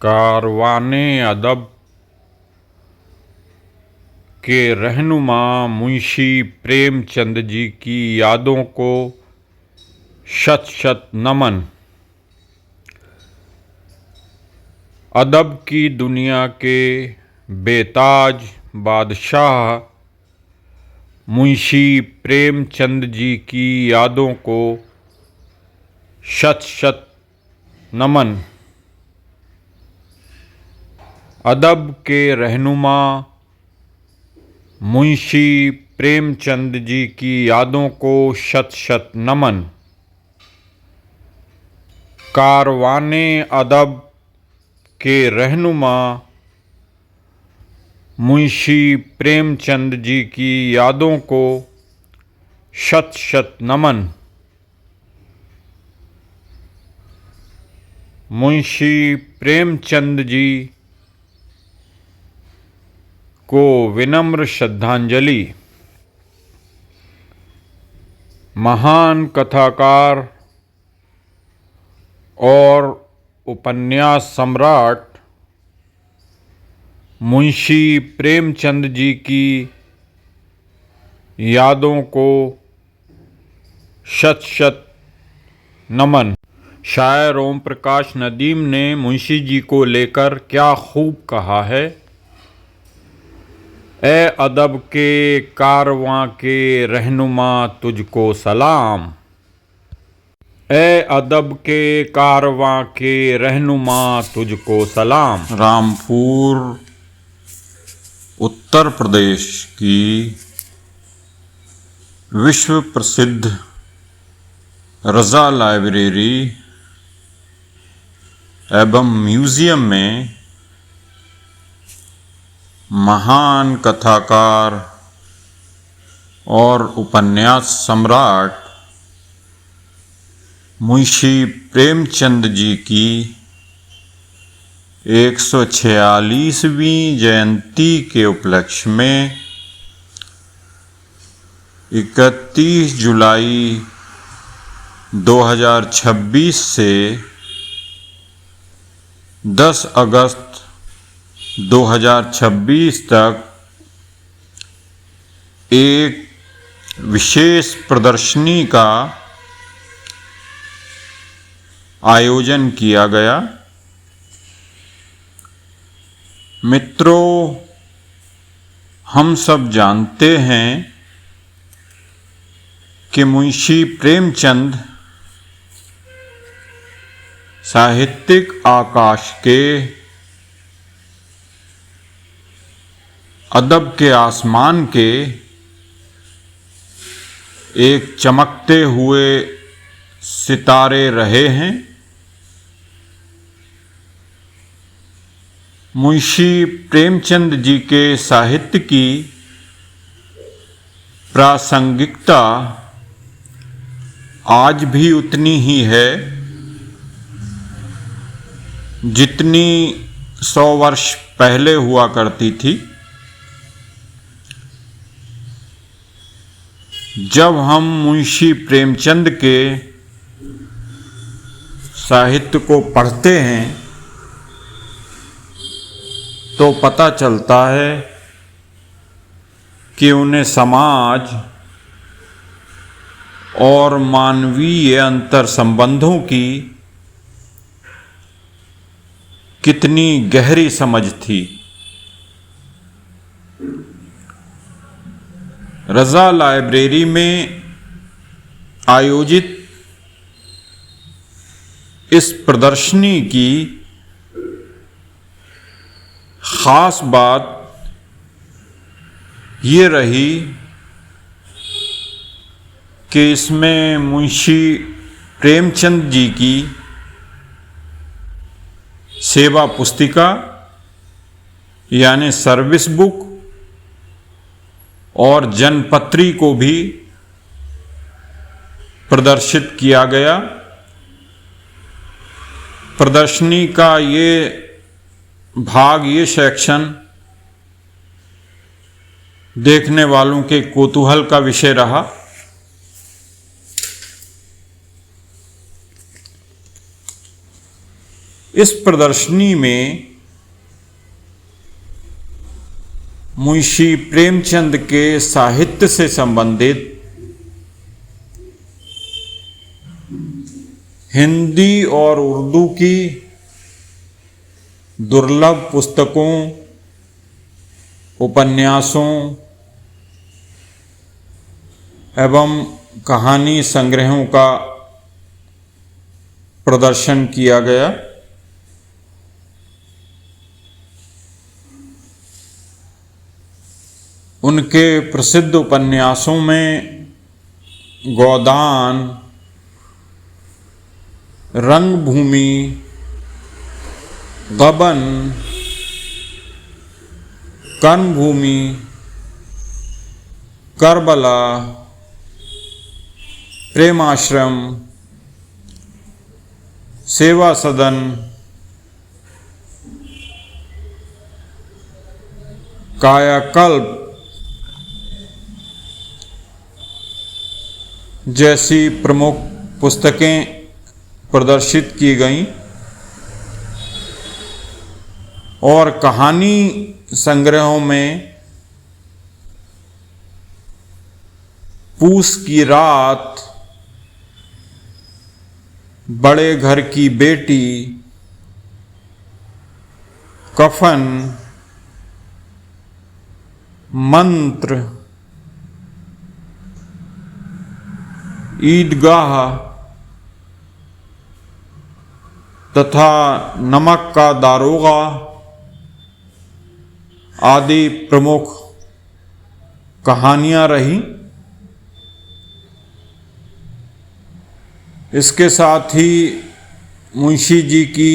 कारवाने अदब के रहनुमा मुंशी प्रेमचंद जी की यादों को शत शत नमन। अदब की दुनिया के बेताज बादशाह मुंशी प्रेमचंद जी की यादों को शत शत नमन। अदब के रहनुमा मुंशी प्रेमचंद जी की यादों को शत शत नमन। कारवाने अदब के रहनुमा मुंशी प्रेमचंद जी की यादों को शत शत नमन। मुंशी प्रेमचंद जी को विनम्र श्रद्धांजलि। महान कथाकार और उपन्यास सम्राट मुंशी प्रेमचंद जी की यादों को शत शत नमन। शायर ओम प्रकाश नदीम ने मुंशी जी को लेकर क्या खूब कहा है। ए अदब के कारवां के रहनुमा तुझको सलाम। ए अदब के कारवां के रहनुमा तुझको सलाम। रामपुर उत्तर प्रदेश की विश्व प्रसिद्ध रज़ा लाइब्रेरी एवं म्यूजियम में महान कथाकार और उपन्यास सम्राट मुंशी प्रेमचंद जी की 146वीं जयंती के उपलक्ष्य में 31 जुलाई 2026 से 10 अगस्त 2026 तक एक विशेष प्रदर्शनी का आयोजन किया गया। मित्रों, हम सब जानते हैं कि मुंशी प्रेमचंद साहित्यिक आकाश के, अदब के आसमान के एक चमकते हुए सितारे रहे हैं। मुंशी प्रेमचंद जी के साहित्य की प्रासंगिकता आज भी उतनी ही है जितनी 100 वर्ष पहले हुआ करती थी। जब हम मुंशी प्रेमचंद के साहित्य को पढ़ते हैं तो पता चलता है कि उन्हें समाज और मानवीय अंतर संबंधों की कितनी गहरी समझ थी। रज़ा लाइब्रेरी में आयोजित इस प्रदर्शनी की खास बात ये रही कि इसमें मुंशी प्रेमचंद जी की सेवा पुस्तिका यानी सर्विस बुक और जनपत्री को भी प्रदर्शित किया गया। प्रदर्शनी का ये भाग, ये सेक्शन देखने वालों के कौतूहल का विषय रहा। इस प्रदर्शनी में मुंशी प्रेमचंद के साहित्य से संबंधित हिंदी और उर्दू की दुर्लभ पुस्तकों, उपन्यासों एवं कहानी संग्रहों का प्रदर्शन किया गया। उनके प्रसिद्ध उपन्यासों में गोदान, रंगभूमि, गबन, कर्मभूमि, करबला, प्रेमाश्रम, सेवा सदन, कायाकल्प जैसी प्रमुख पुस्तकें प्रदर्शित की गईं और कहानी संग्रहों में पूस की रात, बड़े घर की बेटी, कफन, मंत्र, ईदगाह तथा नमक का दारोगा आदि प्रमुख कहानियां रही। इसके साथ ही मुंशी जी की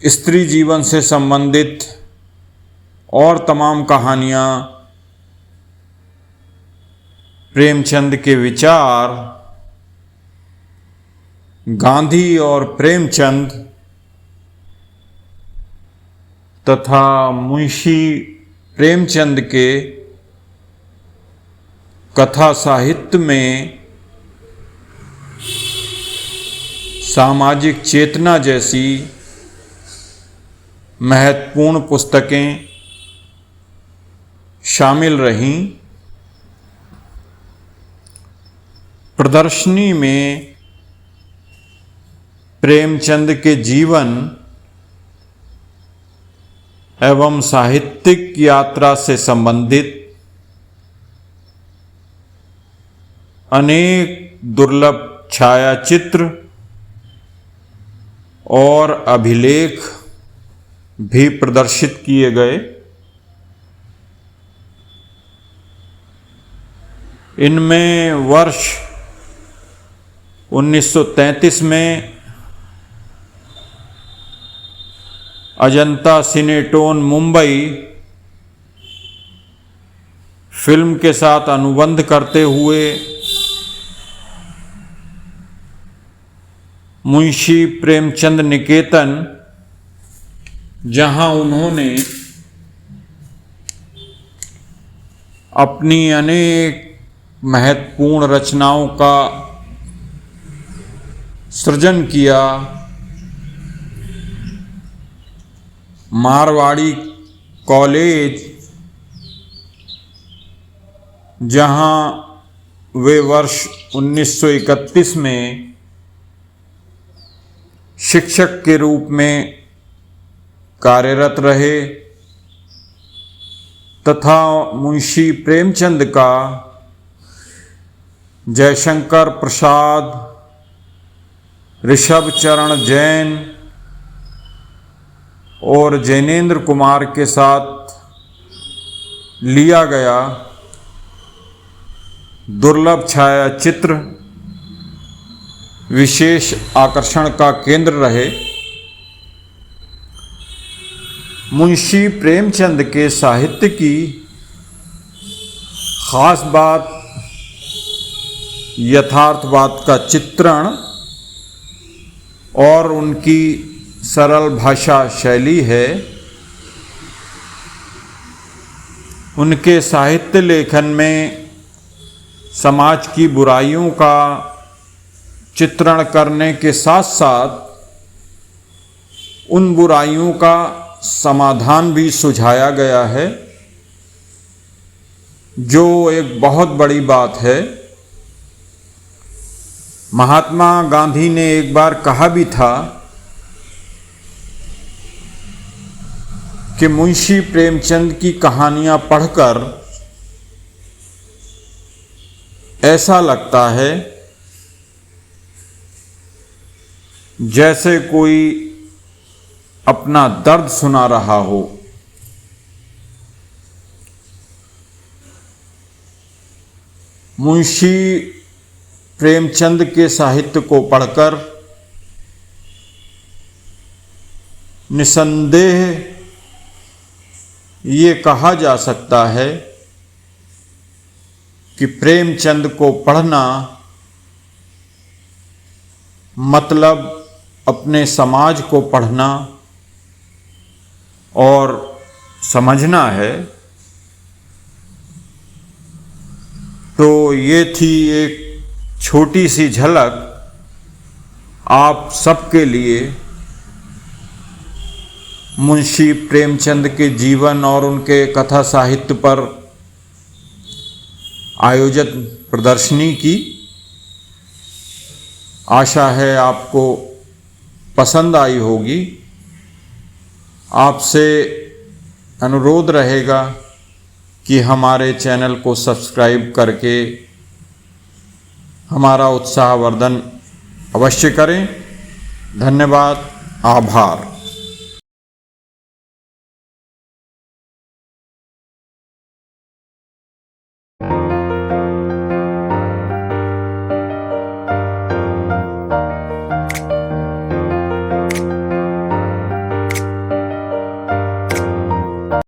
स्त्री जीवन से संबंधित और तमाम कहानियां, प्रेमचंद के विचार, गांधी और प्रेमचंद तथा मुंशी प्रेमचंद के कथा साहित्य में सामाजिक चेतना जैसी महत्वपूर्ण पुस्तकें शामिल रहीं। प्रदर्शनी में प्रेमचंद के जीवन एवं साहित्यिक यात्रा से संबंधित अनेक दुर्लभ छायाचित्र और अभिलेख भी प्रदर्शित किए गए। इनमें वर्ष 1933 में अजंता सिनेटोन मुंबई फिल्म के साथ अनुबंध करते हुए मुंशी प्रेमचंद निकेतन, जहां उन्होंने अपनी अनेक महत्वपूर्ण रचनाओं का सृजन किया, मारवाड़ी कॉलेज, जहां वे वर्ष 1931 में शिक्षक के रूप में कार्यरत रहे, तथा मुंशी प्रेमचंद का जयशंकर प्रसाद, ऋषभ चरण जैन और जैनेन्द्र कुमार के साथ लिया गया दुर्लभ छायाचित्र विशेष आकर्षण का केंद्र रहे। मुंशी प्रेमचंद के साहित्य की खास बात यथार्थवाद का चित्रण और उनकी सरल भाषा शैली है। उनके साहित्य लेखन में समाज की बुराइयों का चित्रण करने के साथ साथ उन बुराइयों का समाधान भी सुझाया गया है, जो एक बहुत बड़ी बात है। महात्मा गांधी ने एक बार कहा भी था कि मुंशी प्रेमचंद की कहानियां पढ़कर ऐसा लगता है जैसे कोई अपना दर्द सुना रहा हो। मुंशी प्रेमचंद के साहित्य को पढ़कर निसंदेह ये कहा जा सकता है कि प्रेमचंद को पढ़ना मतलब अपने समाज को पढ़ना और समझना है। तो ये थी एक छोटी सी झलक आप सबके लिए मुंशी प्रेमचंद के जीवन और उनके कथा साहित्य पर आयोजित प्रदर्शनी की। आशा है आपको पसंद आई होगी। आपसे अनुरोध रहेगा कि हमारे चैनल को सब्सक्राइब करके हमारा उत्साहवर्धन अवश्य करें। धन्यवाद, आभार।